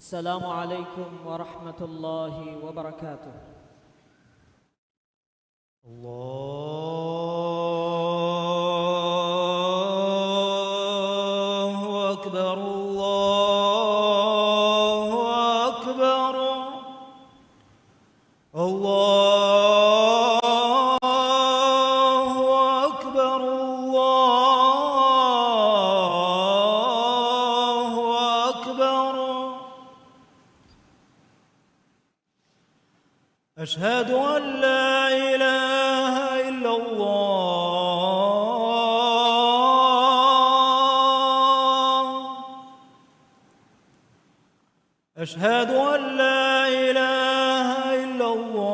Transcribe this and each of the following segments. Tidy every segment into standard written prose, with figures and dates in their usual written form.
السلام عليكم ورحمة الله وبركاته. الله أكبر الله أكبر الله أكبر الله أكبر. أشهد أن لا إله إلا الله. أشهد أن لا إله إلا الله.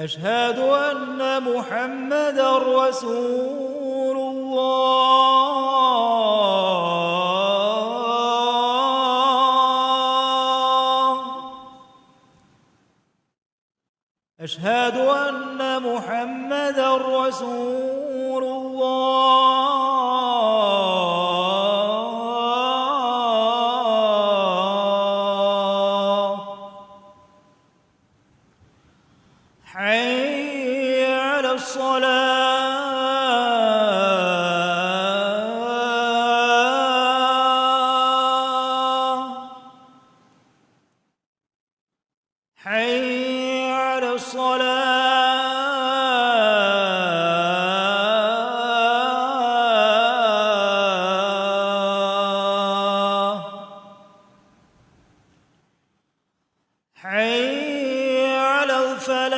أشهد أن محمدًا رسول الله. أشهد أن محمدًا رسول الله. حي على الصلاة. حي على الصلاة. حي على الفلاح.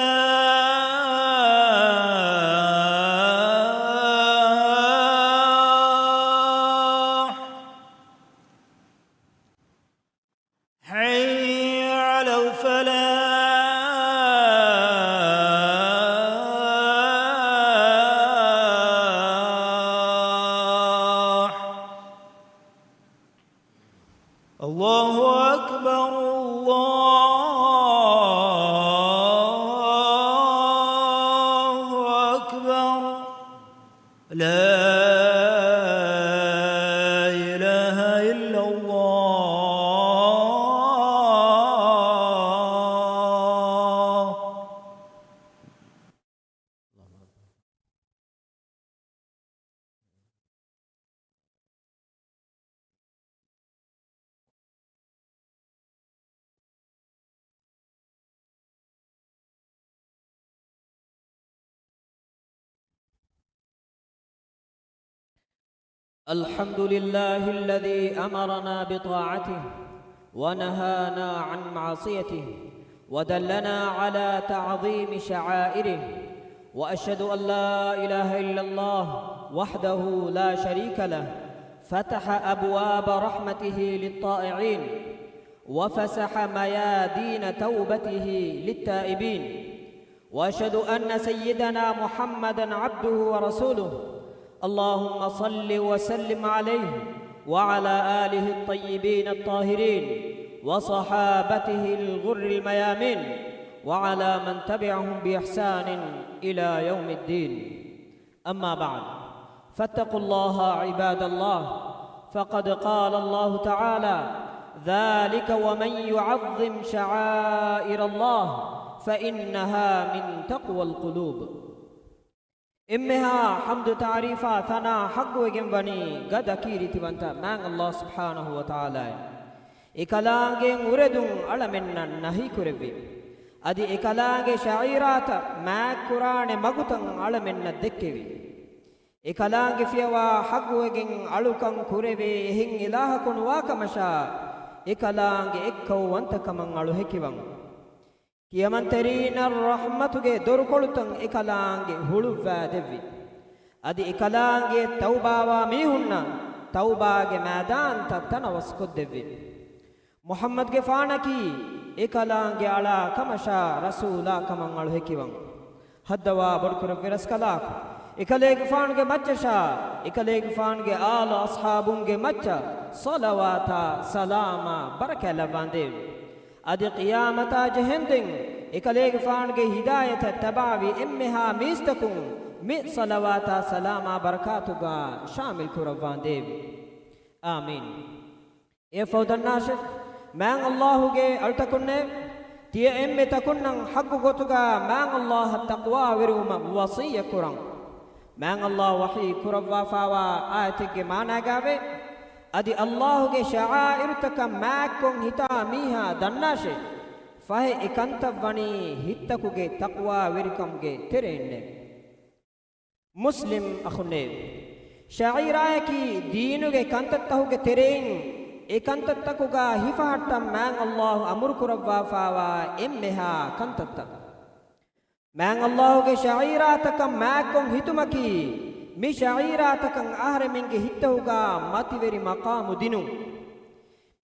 حي على الفلاح. الله أكبر الله أكبر. لا إله إلا الله. الحمد لله الذي أمرنا بطاعته ونهانا عن معصيته ودلنا على تعظيم شعائره، وأشهد أن لا إله إلا الله وحده لا شريك له، فتح أبواب رحمته للطائعين وفسح ميادين توبته للتائبين، وأشهد أن سيدنا محمدًا عبده ورسوله. اللهم صل وسلم عليه وعلى آله الطيبين الطاهرين وصحابته الغر الميامين وعلى من تبعهم بإحسان إلى يوم الدين. أما بعد، فاتقوا الله عباد الله، فقد قال الله تعالى: ذلك ومن يعظم شعائر الله فإنها من تقوى القلوب. إمها حمد تعريفا ثنا حق وجنبني قد أكيرت بنت من الله سبحانه وتعالى. إكلانجي وردون على منا نهي كربي أدي إكلانجي شعيرات ما قرآن مغتن على منا دكبي إكلانجي فيوا حق وجن علوكن كربي هن إلهكن واكمشا إكلانجي إكو وانتكمن علو هكيبان ಕಿಯಮಂತರೀನ ರಹಮತುಗೆ ದೊರಕೊಳುತಂ ಇಕಲಾಂಗೆ ಹುಳುವಾದೆವಿ ಅದಿ ಇಕಲಾಂಗೆ ತೌಬಾವ ಮೀಹುನ್ನ ತೌಬಾಗೆ ಮೈದಾನ್ ತತ್ತನ ವಸ್ಕೊದ್ದೆವಿ ಮುಹಮ್ಮದ್ಗೆ ಫಾಣಕಿ ಇಕಲಾಂಗೆ ಅಳ ಕಮಶ ರಸೂಲ ಕಮಂಗಳು ಹೆಕಿವಂ ಹದ್ದವಾ ಬಡ್ಕುರ ವಿರಸ್ಕಲಾಕ್ ಇಕಲೇಗೆ ಫಾಣ್ಗೆ ಮಚ್ಚಶ ಇಕಲೇಗೆ ಫಾಣ್ಗೆ ಆಲ ಅಸ್ಹಾಬುಂಗೆ ಮಚ್ಚ ಸಲವಾತ ಸಲಾಮ ಬರಕೆಲ ಬಾಂದೇವಿ ಅದಿ ಕಿಯಾಮತ ಜಹಂದಿಂ ಇಕಲೇಗೆ ಫಾಣ್ಗೆ ಹಿದಾಯತ ತಬಾವಿ ಎಮ್ಮೆಹಾ ಮೀಸ್ತಕುಂ mi salawata salama barakatuga shamil kurawwan devi amin e fawdannash man allah ge altakunne tiya emme takunnan haggu gotuga man allah taqwa wiruma wasiya kuran man allah wahi kurawwa fawa ayatige maana gave adi allah ge sha'air taka makkon hita miha dannashe fahe ekantavani hittakuge taqwa wirikamge terenne muslim akhunne sha'irayaki deenuge kantattahuge terein ekantattakuga hifahattam man allah amur kurawwa fawa emmeha kantatta man allah ge sha'iratakam makkon hitumaki mi sha'iratakam ahre menge hittahuga mativeri maqamu dinu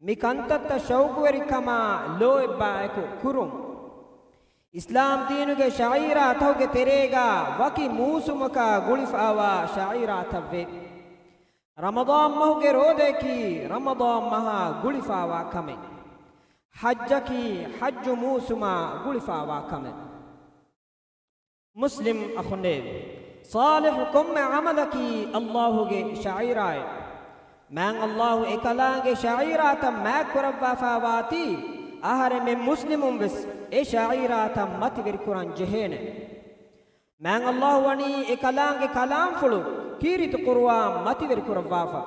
mi kantatta shaukuweri kama loebba eko kurum islam deenuge sha'ira tawge terega waki musumaka gulifawa sha'ira tavve ramadan mahuge rodeki ramadan maha gulifawa kame hajjaki hajju musuma gulifawa kame muslim akhunne salihukum amalaki allahuge sha'ira man allah ekalange sha'ira tam makrawwa fawati ahare men muslimun ves e sha'ira tam mativir kuran jehene man allah wani ekalange kalam fulu kirit qur'an mativir kurawwa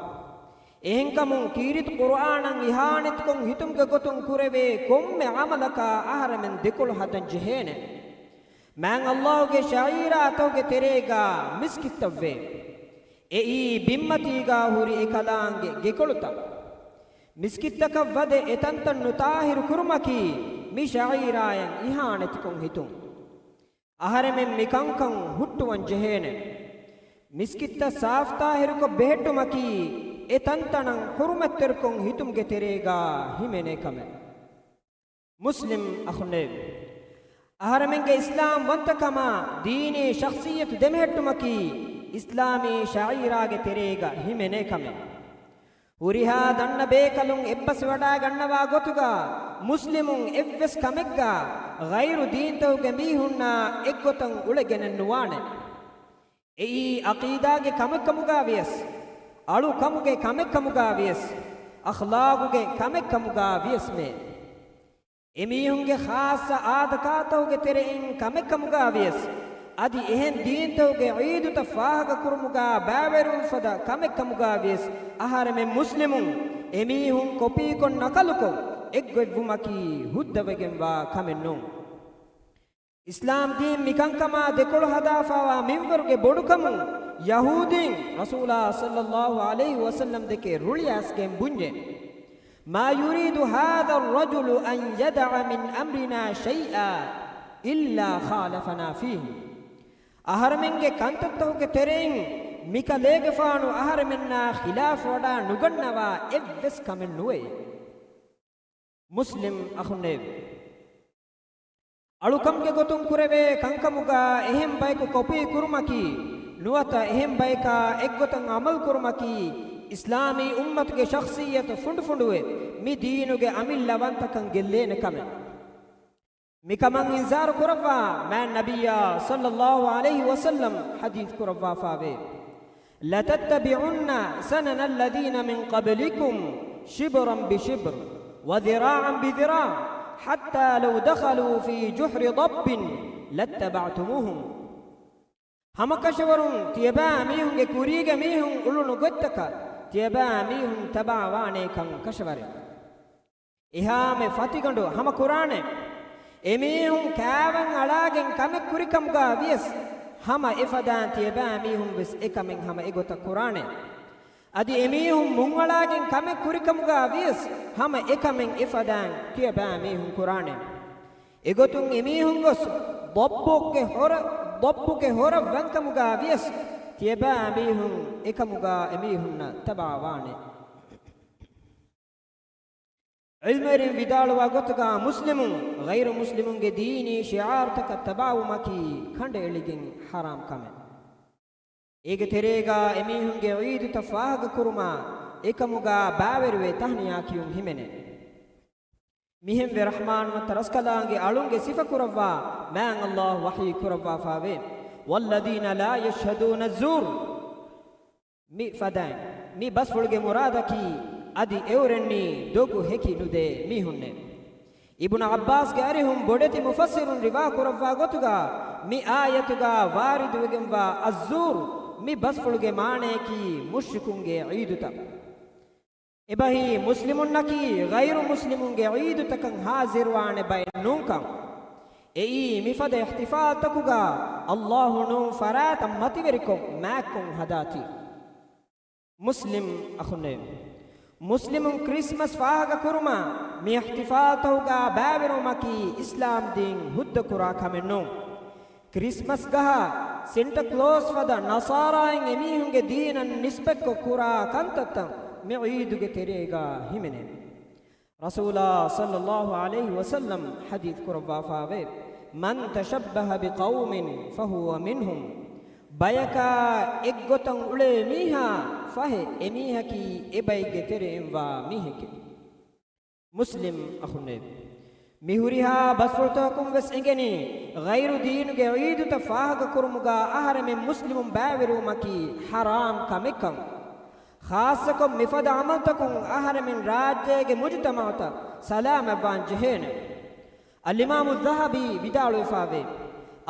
ehenkamun kirit qur'anan ihanit kon hitum ge gotun kureve komme amalaka ahare men dekul hadan jehene man allah ge sha'ira tawge terega miskittavve ei bimmatiga huri ekalange gekoluta miskittaka wade etantan nutahir kurmaki mi sha'irayan ihanetikon hitum aharemen mikankan huttuwan jehene miskitta saaftahirko behettumaki etantanan hurmatterkon hitum geterega himene kame muslim akhne aharemenge islam wantakama deeni shakhsiyat demehettumaki islami sha'ira ge terega himene kame huriha danna bekalun ebbas wada gannawa gotuga muslimun evves kamegga ghairu deentawge mihunna eggotan ulegenen nuwane ei aqida ge kamekamuga vies alu kamuge kamekamuga vies akhlaquge kamekamuga vies me emihunge khassa adakatawge terein kamekamuga vies adi ehen deentawge eiduta faaga kurumuga baaverun fada kamekamuga vies ahare men muslimun emihun kopi kon nakaluko eggwevumaki huddawegen wa kamennu islam deen mikankama dekol hadafawa minwaruge bodukamu yahudin rasulullah sallallahu alaihi wasallam deke ruliyasken bunje ma yuridu hadha ar-rajulu an yad'a min amrina shay'a illa khalafana fihi aharmenge kantattawge terein mika legefanu aharmenna khilaf wada nugannawa evves kamen nuwe muslim akhunne alukamge gotun kureve kankamuga ehem bayku kopi kurmaki nuwata ehem bayka eggotan amal kurmaki islami ummatge shakhsiyat funduwe mi deenuge amillawantakan gellene kame mikaman inzar kurawwa man nabiyya sallallahu alayhi wasallam hadith kurawwa faave la tattabi'unna sanana alladhina min qablikum shibran bi shibr wa dhira'an bi dhira' hatta law dakhalu fi juhri dabbin lattaba'tumuhum hamakashwarun tiyaba mihunge kurige mihun ulunu gottaka tiyaba mihun tabawane kan kashware ihame fatigandu hama qur'ane emihun kaawan alagen kamek kurikamuga vies hama efadan tiyaba mihun ves ekamen hama egota qur'ane adi emihun mun alagen kamek kurikamuga vies hama ekamen efadan tiyaba mihun qur'ane egotun emihun gos dobbuke hora vankamuga vies tiyaba mihun ekamuga emihunna tabawane ilmerin vidaluwa gotuga muslimun ghairu muslimun ge deeni shi'ar taka tabawumaki khande eligen haram kame ege terega emihun ge eid tafahag kuruma ekamuga baverwe tahniya kiyun himene mihem ve rahman wa taraskalange alunge sifa kurawwa man allah wahyi kurawwa faave والذين لا يشهدون الزور مي فدان مي بس فلگه مرادكي ادي اورني دوغو هكي نوده مي هنne ابن عباس کے ارہم بودتی مفسرون روا کروا گوتگا می آیتگا وارد وگموا الزور می بس فلگه مانے کی مشرکونگے عیدتا ابہی مسلمون نکی غیر مسلمونگے عیدتکن حاضر وانے بای نونکم ای مفد احتفال تکوگا اللہ نو فرات متورکم ماکم ہداتی مسلم اخنے مسلمون ಕ್ರಿಸ್ಮಸ್ ಫಾಹಗ ಕುರುಮ ಮಿ ಇಹ್ತಿಫಾಲ್ ತೌಗಾ ಬಾವಿರು ಮಕಿ ಇಸ್ಲಾಂ ದೀನ್ ಹುದ್ದ ಕುರಾ ಕಮೆನ್ನು ಕ್ರಿಸ್ಮಸ್ ಗಹ ಸೆಂಟಾ ಕ್ಲೋಸ್ ಫದ ನಸಾರಾಯನ್ ಎಮಿಹುಂಗೆ ದೀನನ್ ನಿಸ್ಬೆಕ್ಕು ಕುರಾ ಕಂತತ್ತ ಮಿ ಈದುಗೆ ತೆರೆಗಾ ಹಿಮೆನೆ ರಸೂಲಾ ಸಲ್ಲಲ್ಲಾಹು ಅಲೈಹಿ ವಸಲ್ಲಂ ಹದೀಸ್ ಕುರವಾ ಫಾವೆ ಮನ್ ತಶಬ್ಬಹ ಬಿಕೌಮಿನ್ ಫಹುವ ಮಿನ್ಹುಂ ಬಯಕಾ ಎಗ್ಗೊತಂ ಉಳೆ ಮೀಹಾ ಫಹೆ ಎಮೀಹಕಿ ಎಬೈಗೆ ತೆರೆಂವಾ ಮೀಹಕೆ ಮುಸ್ಲಿಂ ಅಖುನೆ ಮಿಹುರಿಹಾ ಬಸ್ಫುಲ್ತಕುಂ ವೆಸ್ ಎಂಗೆನಿ ಗೈರು ದೀನುಗೆ ಈದುತ ಫಾಹಗ ಕುರುಮುಗಾ ಆಹರಮೆ ಮುಸ್ಲಿಮುಂ ಬಾವಿರು ಮಕಿ ಹರಾಮ್ ಕಮೆಕಂ ಖಾಸಕಂ ಮಿಫದ ಅಮಲ್ತಕುಂ ಆಹರಮೆನ್ ರಾಜ್ಯಗೆ ಮುಜ್ತಮಾತ ಸಲಾಮ ವಾನ್ ಜಹೇನೆ ಅಲ್-ಇಮಾಮ್ ಅಲ್-ذهبಿ ವಿದಾಳು ಫಾವೆ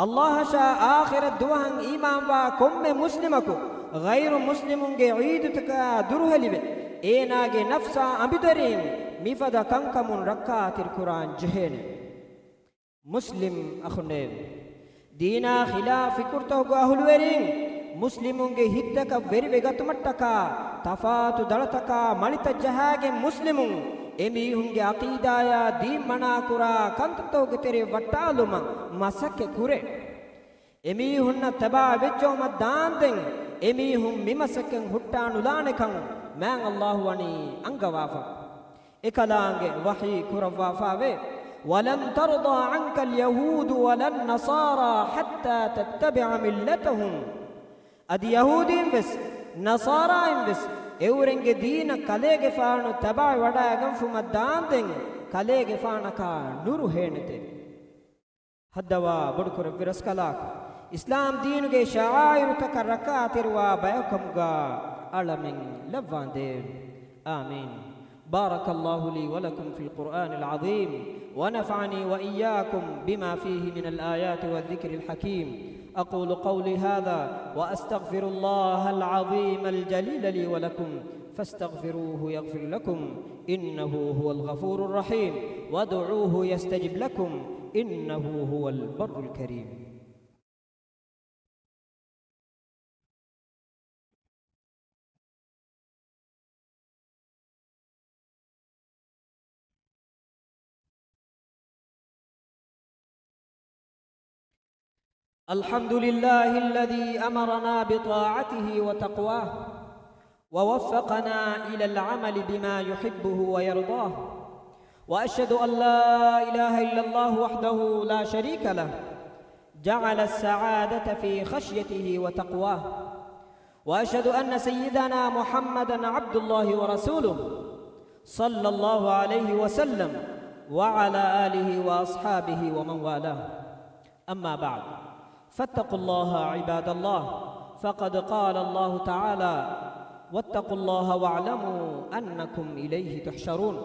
ಅಲ್ಲಾಹ ಶಾ ಆಖಿರತ್ ದುವಹಂ ಈಮಾನ್ ವಾ ಕೊಮ್ಮೆ ಮುಸ್ಲಿಮಕು ಗೈರು ಮುಸ್ಲಿಮುಂಗೆ ಈದುತಕ ದುರುಹಲಿವೆ ಏನಾಗೆ ನಫ್ಸ ಅಬಿದರಿನ್ ಮಿಫದ ಕಂಕಮುನ್ ರಕ್ಕಾತಿರ್ ಕುರಾನ್ ಜಹೇನೆ ಮುಸ್ಲಿಂ ಅಖುನೆ ದೀನಾ ಖಿಲಾಫಿ ಕುರ್ತಹು ಅಹುಲ್ವೆರಿನ್ ಮುಸ್ಲಿಮುಂಗೆ ಹಿದ್ದಕ ವೆರಿವೆ ಗತುಮಟ್ಟಕ ತಫಾತು ದಳತಕ ಮಳಿತ ಜಹಾಗೆ ಮುಸ್ಲಿಮುನ್ ಎಮಿಹುಂಗೆ ಅಕೀದಾಯ ದೀನ್ ಮನಾ ಕುರಾ ಕಂತತೋಗೆ ತೆರೆ ವಟ್ಟಾಲುಮ ಮಸಕ್ಕೆ ಕುರೆ ಎಮಿಹುನ್ನ ತಬಾ ವೆಚ್ಚೋಮ ದಾಂದೆನ್ ಎಮಿಹುಂ ಮಿಮಸಕಂ ಹುಟ್ಟಾನುಲಾನೆಕಂ ಮ್ಯಾಂ ಅಲ್ಲಾಹು ವನಿ ಅಂಗವಾಫ ಎಕಲಾಂಗೆ ವಹಿ ಕುರವಾಫಾವೆ ولن ترضى عنك اليهود ولا النصارى حتى تتبع ملتهم ادي يهودين بس نصارى بس ಎವರೆಂಗೆ ದೀನ ಕಲೆಗೆ ಫಾಣು ತಬಾ ವಡಾಗಂ ಫುಮ ದಾಂದೆಂ ಕಲೆಗೆ ಫಾಣಕ ನುರು ಹೇಣತೆ ಹದ್ದವಾ ಬಡುಕುರ ವಿರಸ್ಕಲಾಕ ಇಸ್ಲಾಂ ದೀನುಗೆ ಶಾಯಿರು ತಕ ರಕಾತಿರುವ ಬಯಕಂಗ ಅಳಮಿನ್ ಲವ್ವಾಂದೆ ಆಮೀನ್ بارك الله لي ولكم في القرآن العظيم ونفعني وإياكم بما فيه من الآيات والذكر الحكيم أقول قولي هذا وأستغفر الله العظيم الجليل لي ولكم فاستغفروه يغفر لكم إنه هو الغفور الرحيم وادعوه يستجب لكم إنه هو البر الكريم الحمد لله الذي أمرنا بطاعته وتقواه ووفقنا إلى العمل بما يحبه ويرضاه وأشهد أن لا إله إلا الله وحده لا شريك له جعل السعادة في خشيته وتقواه وأشهد أن سيدنا محمدًا عبد الله ورسوله صلى الله عليه وسلم وعلى آله وأصحابه ومن والاه أما بعد فاتقوا الله عباد الله فقد قال الله تعالى واتقوا الله واعلموا أنكم إليه تحشرون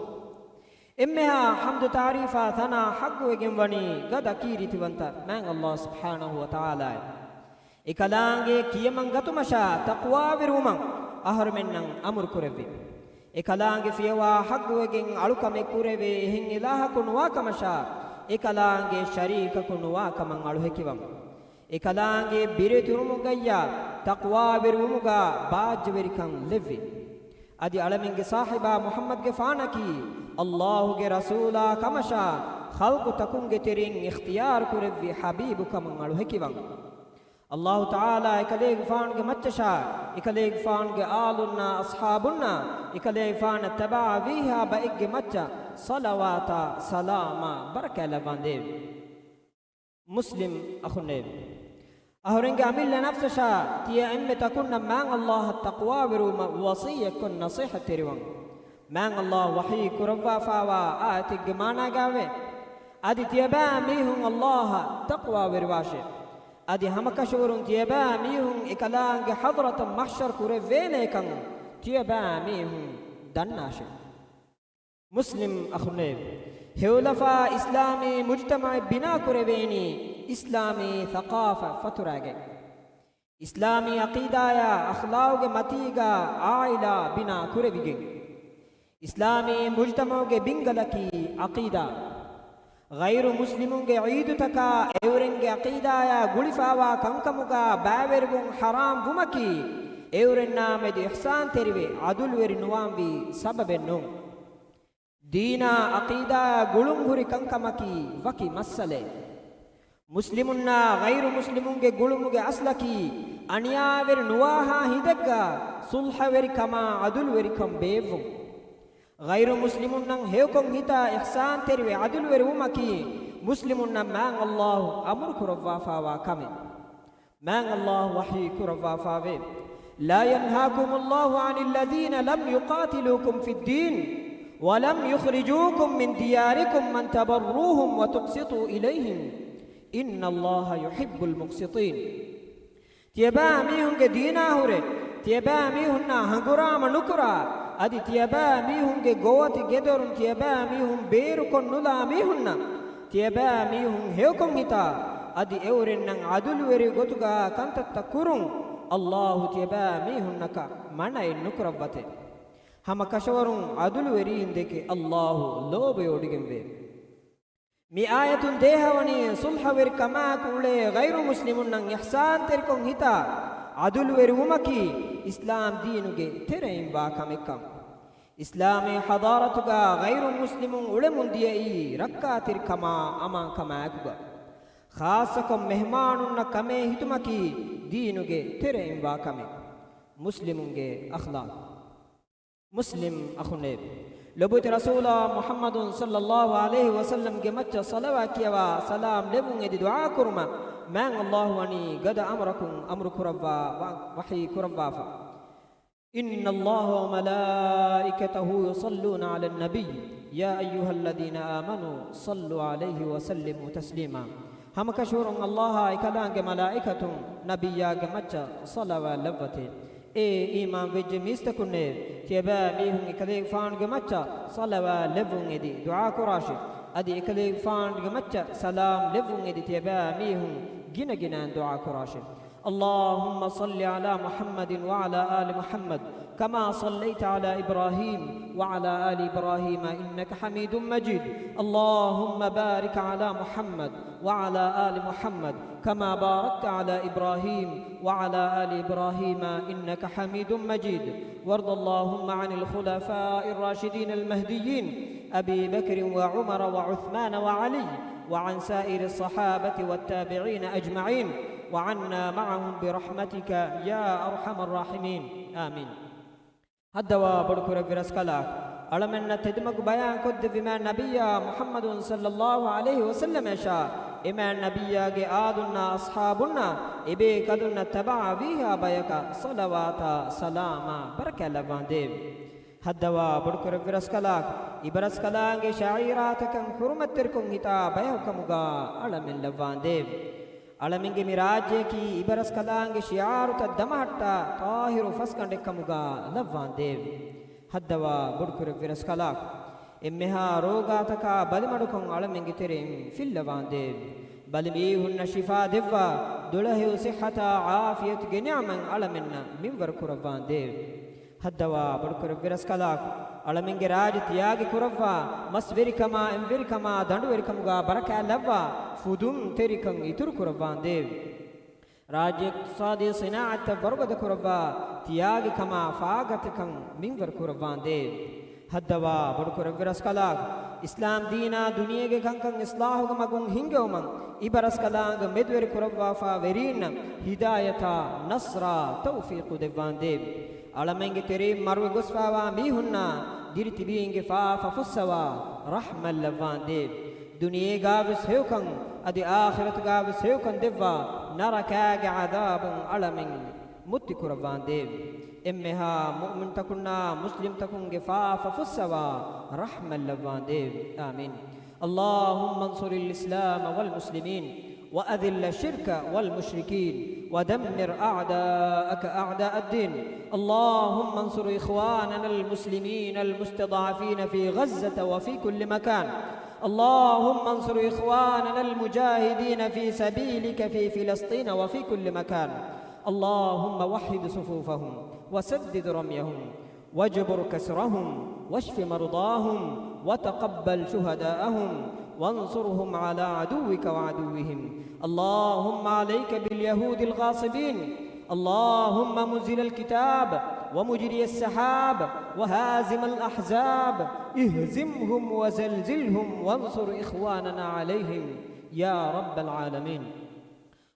إمها حمد تعريفا ثنا حق وجنبني قد أكيري تبنت من الله سبحانه وتعالى إكلانجي كيمن قتمشا تقوى بروما أهر منن أمر كربي إكلانجي فيوا حق وجن ألوك مكربي هن إله كنوا كمشا إكلانجي شريك كنوا كمن ألوهكيبم إكلانجي بيرتورموغيا تقوى بروموغا باجبركن لفي أدي علمينجي صاحبا محمد جفانكي الله جي رسولا كمشا خلق تكونجي ترين اختيار كربي حبيبك من ألوهكيبم الله تعالى إكليغ فانج متشا إكليغ فانج آلنا أصحابنا إكليغ فان تبع فيها بإج متشا صلوات سلاما بركة لبانديب مسلم أخني أهرنج عمل نفسشا تيا أم تكون مان الله التقوى وروما وصية كن نصيحة تروان مان الله وحي كربا فاوا آتي جمانا جاوي أدي تيابا ميهم الله تقوى ورواشي adi hamakashurun tiyaba mihun ekalaange hadrat mahshar kure vene kan tiyaba mihun dannashe muslim akhune hewlafa islami mujtama bina kure veni islami thaqafa faturage islami aqidaya akhlauge matiga aila bina kure vige islami mujtamauge bingalaki aqida ghairu muslimunge eidu taka eurenge aqidaya gulifawa kankamuga bavergun haram bumaki eurenna med ihsan terive adul veri nuambi sababennu dina aqida gulunguri kankamaki waki masale muslimunna ghairu muslimunge gulumuge aslaki aniyaveri nuwaha hidegga sulhaveri kama adul veri kam bevu ghairu muslimun nan hewkon hita ihsan terwe adul veri umaki muslimun nan man Allah amur kurwa fawa kame man Allah wahyi kurwa fawe la yanhaakum Allah anil ladina lam yuqatilukum fid din wa lam yukhrijukum min diyarikum man tabarruhum wa tuqsitu ilayhim inna Allah yuhibbul muqsitin tiyaba mihunge dina hure tiyaba mihunna hangurama nukura adi tiyaba mihunge gowati gedorun tiyaba mihun beru kon nula mihunna tiyaba mihun hewkon hita adi eurennan adulu veri gotuga kantatta kurun Allah tiyaba mihunnaka mana nukurawate hama kashawarun adulu veri indeke Allah lobe odigembe mi ayatun dehawani sulhaver kama kule ghairu muslimun nan ihsan terkon hita adulu veri umaki islam deenuge terein wa kamekam islami hadaratuga ghairu muslimun ulemun diyei rakkatir kama aman kama akuga khasakom mehmanunna kame hitumaki deenuge terein wa kame muslimunge akhlaq muslim akhune lobut rasulullah muhammadun sallallahu alaihi wasallam ge macca salawa kiyawa salam lebun edi dua kurma man allah wani gada amrakum amru kurabba wahi kurabba fa inna allah wa malaikatahu yusalluna ala an-nabi ya ayyuhalladhina amanu sallu alaihi wa sallimu taslima hamakashurun allah ikalange malaikatun nabiyya ge macca salawa labate e iman vejje mistakunne tiyaba mihun ikale faan ge macca salawa lebun edi dua kurashi adi ikale faan ge macca salam lebun edi tiyaba mihun gina gina dua kurashi اللهم صل على محمد وعلى آل محمد كما صليت على إبراهيم وعلى آل إبراهيم إنك حميد مجيد اللهم بارك على محمد وعلى آل محمد كما باركت على إبراهيم وعلى آل إبراهيم إنك حميد مجيد وارض اللهم عن الخلفاء الراشدين المهديين أبي بكر وعمر وعثمان وعلي وعن سائر الصحابة والتابعين أجمعين وعنا معهم برحمتك يا أرحم الراحمين آمين هدوا بركور برسكلا ألمن تدمك بيان كد بما نبي محمد صلى الله عليه وسلم شاء إما نبي آدنا أصحابنا إبي كدنا تبع بها بيك صلوات سلاما بركة لبانديب هدوا بركور برسكلا إبرسكلا شعيراتك حرمتركم هتا بيهكمغا ألمن لبانديب alaminge mirajye ki ibaras kalange shiaruta damahatta tahiru faskandekamuga lavvandev haddawa budkur viras kalak emmeha rogataka balimadukon alaminge terem fillavandev balimi hunna shifa devva dulahi sihhata afiyat genyaman alamenna minwar kuravvandev haddawa budkur viras kalak alaminge raj tiyagi kuravva masverikama emverikama danduverikamuga baraka lavva fudum terikan ituru kuravvandev rajya iqtisadi sinaat vargada kuravva tiyagi kama faagatikan minwar kuravvandev haddawa budkur viras kalak islam deena duniyage kankan islahuga magun hingewman ibaras kalanga medwer kuravva fa verina hidayata nasra tawfiq devvandev alamenge tere marwe gosfawa mihunna diriti biinge fa fussawa rahmal lavvandev duniye gavis hewkan adi akhirat gavis hewkan devva narakaage adabun alamin mutti kuravvandev emmeha mu'min takunna muslim takunge fa fussawa rahmal lavvandev amin اللهم انصر الإسلام والمسلمين وأذل الشرك والمشركين ودمر أعداءك أعداء الدين. اللهم انصر إخواننا المسلمين المستضعفين في غزة وفي كل مكان. اللهم انصر إخواننا المجاهدين في سبيلك في فلسطين وفي كل مكان. اللهم وحد صفوفهم وسدد رميهم واجبر كسرهم واشف مرضاهم وتقبل شهداءهم وانصرهم على عدوك وعدوهم. اللهم عليك باليهود الغاصبين. اللهم منزل الكتاب ومجري السحاب وهازم الأحزاب اهزمهم وزلزلهم وانصر إخواننا عليهم يا رب العالمين.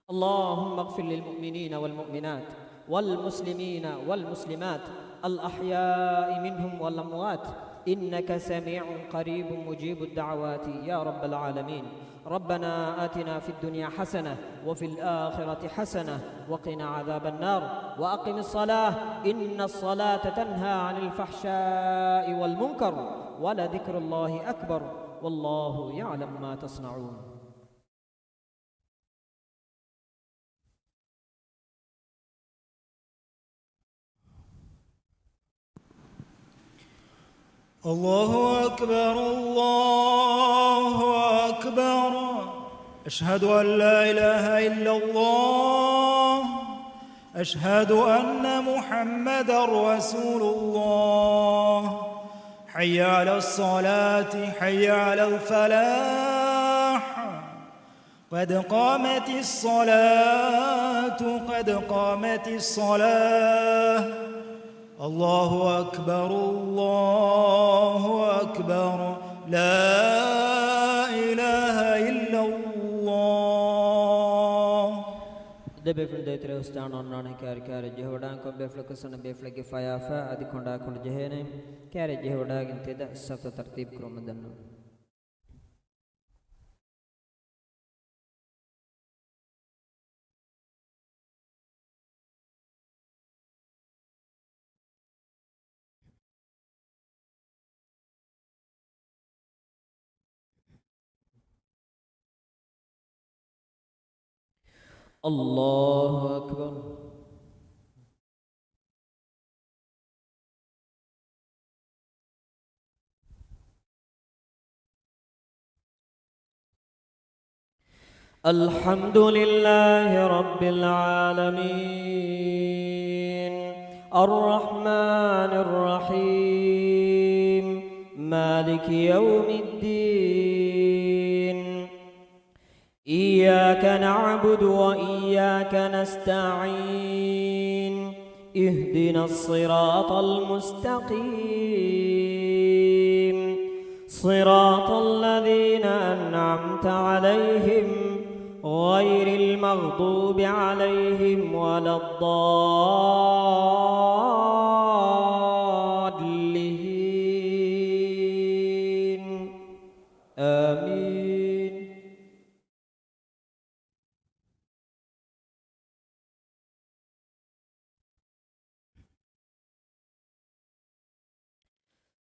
اللهم اغفر للمؤمنين والمؤمنات والمسلمين والمسلمات الأحياء منهم والأموات إنك سميع قريب مجيب الدعوات يا رب العالمين. ربنا آتنا في الدنيا حسنة وفي الآخرة حسنة وقنا عذاب النار وأقم الصلاة إن الصلاة تنهى عن الفحشاء والمنكر ولذكر الله أكبر والله يعلم ما تصنعون. الله أكبر الله أكبر. أشهد أن لا إله إلا الله. أشهد أن محمدًا رسول الله. حي على الصلاة حي على الفلاح. قد قامت الصلاة قد قامت الصلاة. الله أكبر الله أكبر. لا إله إلا الله. دبفل ديتري استان اونانه كار كار جهودان كو بفل كسن بفل كفايافا ادي كوندا كون جهينه كار جهودا گنتيدا صف ترتيب كرمدن. الله أكبر. الحمد لله رب العالمين الرحمن الرحيم مالك يوم الدين. إياك نعبد وإياك نستعين. اهدنا الصراط المستقيم صراط الذين أنعمت عليهم غير المغضوب عليهم ولا الضالين آمين.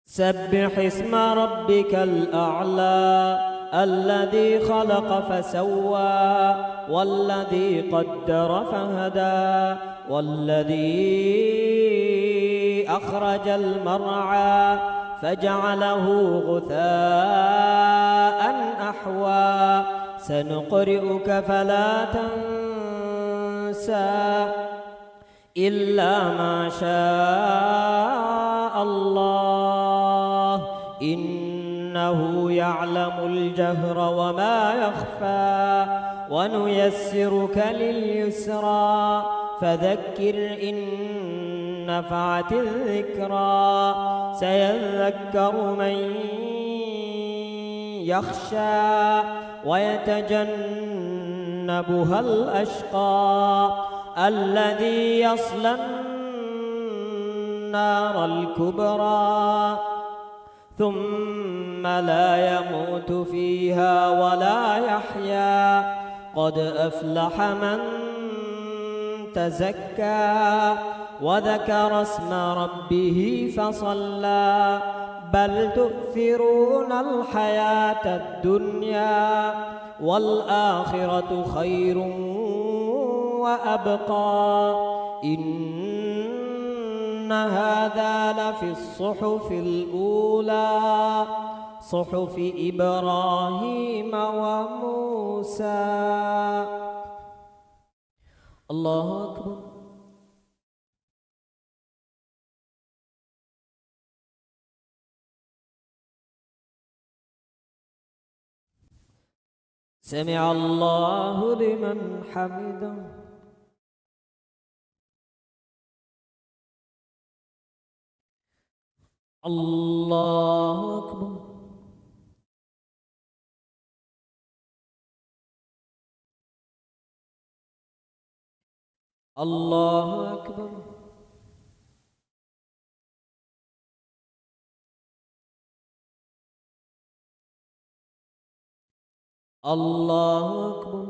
سبح اسم ربك الأعلى الذي خلق فسوى والذي قدر فهدى والذي أخرج المرعى فجعله غثاء أحوى. سنقرئك فلا تنسى إلا ما شاء الله إنه يعلم الجهر وما يخفى. ونيسرك لليسرى فذكر إن نفعت الذكرى. سيذكر من يخشى ويتجنبها الأشقى الذي يصلى النار الكبرى ثم لا يموت فيها ولا يحيا. قد أفلح من تزكى وذكر اسم ربه فصلى. بل تؤثرون الحياة الدنيا والآخرة خير وأبقى إن هذا لفي الصحف الأولى صحف إبراهيم وموسى. الله أكبر. سمع الله لمن حمده. الله أكبر. الله أكبر. الله أكبر.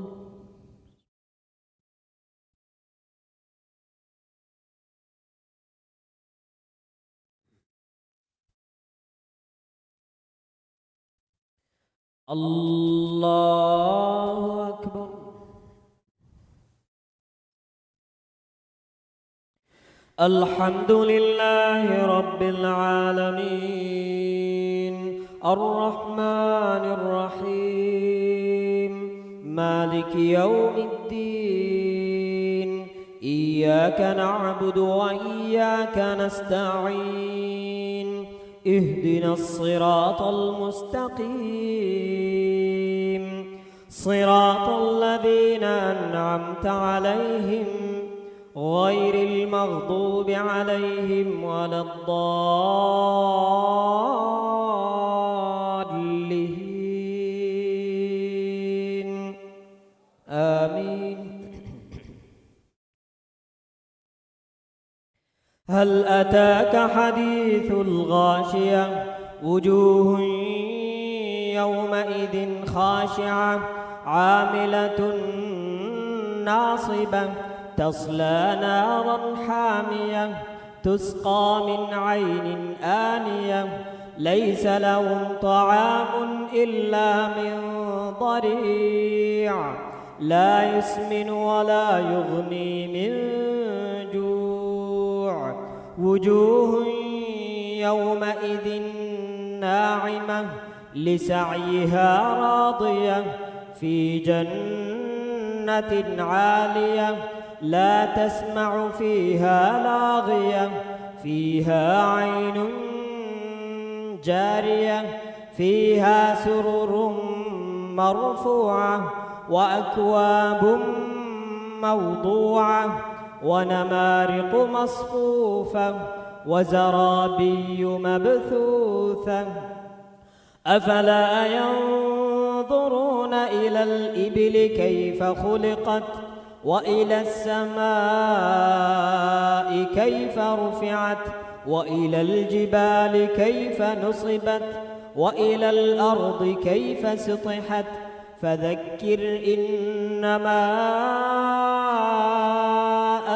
الله أكبر. الحمد لله رب العالمين الرحمن الرحيم مالك يوم الدين إياك نعبد وإياك نستعين اهدنا الصراط المستقيم صراط الذين أنعمت عليهم غير المغضوب عليهم ولا الضالين آمين. هل أتاك حديث الغاشية وجوه يومئذ خاشعة عاملة ناصبة تصلى نارا حامية تسقى من عين آنية ليس لهم طعام إلا من ضريع لا يسمن ولا يغني من جوع وجوه يومئذ ناعمة لسعيها راضية في جنة عالية لا تسمع فيها لاغية فيها عين جارية فيها سرر مرفوعة وأكواب موضوعة ونمارق مصفوفة وزرابي مبثوثة أفلا ينظرون إلى الإبل كيف خلقت وإلى السماء كيف رفعت وإلى الجبال كيف نصبت وإلى الأرض كيف سطحت فذكر إنما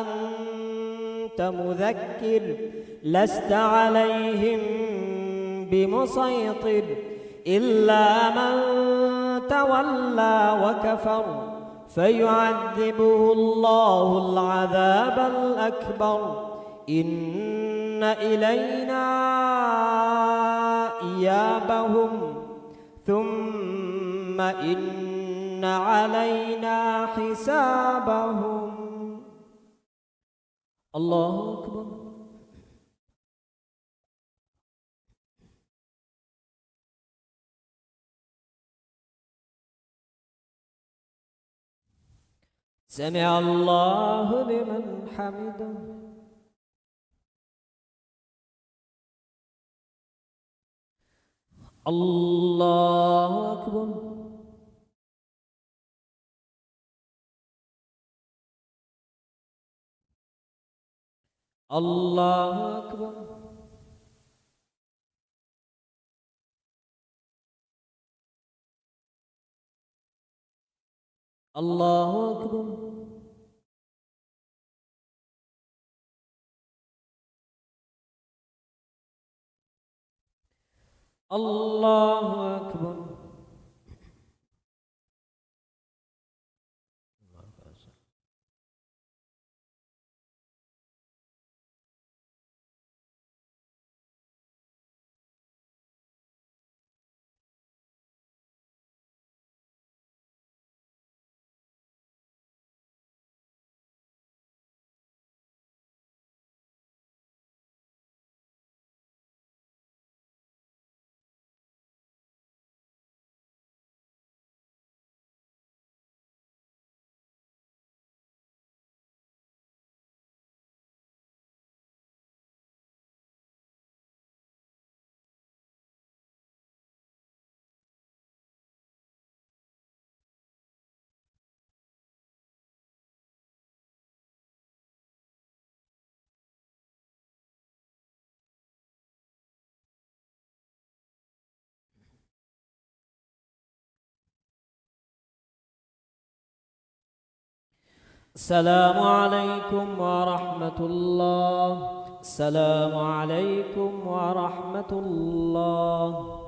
أنت مذكر لست عليهم بمسيطر إلا من تولى وكفر فيعذبه الله العذاب الأكبر إن إلينا إيابهم ثم إن علينا حسابهم. الله أكبر. سمع الله لمن حمده. الله أكبر. الله أكبر. الله أكبر. الله أكبر. السلام عليكم ورحمة الله. السلام عليكم ورحمة الله.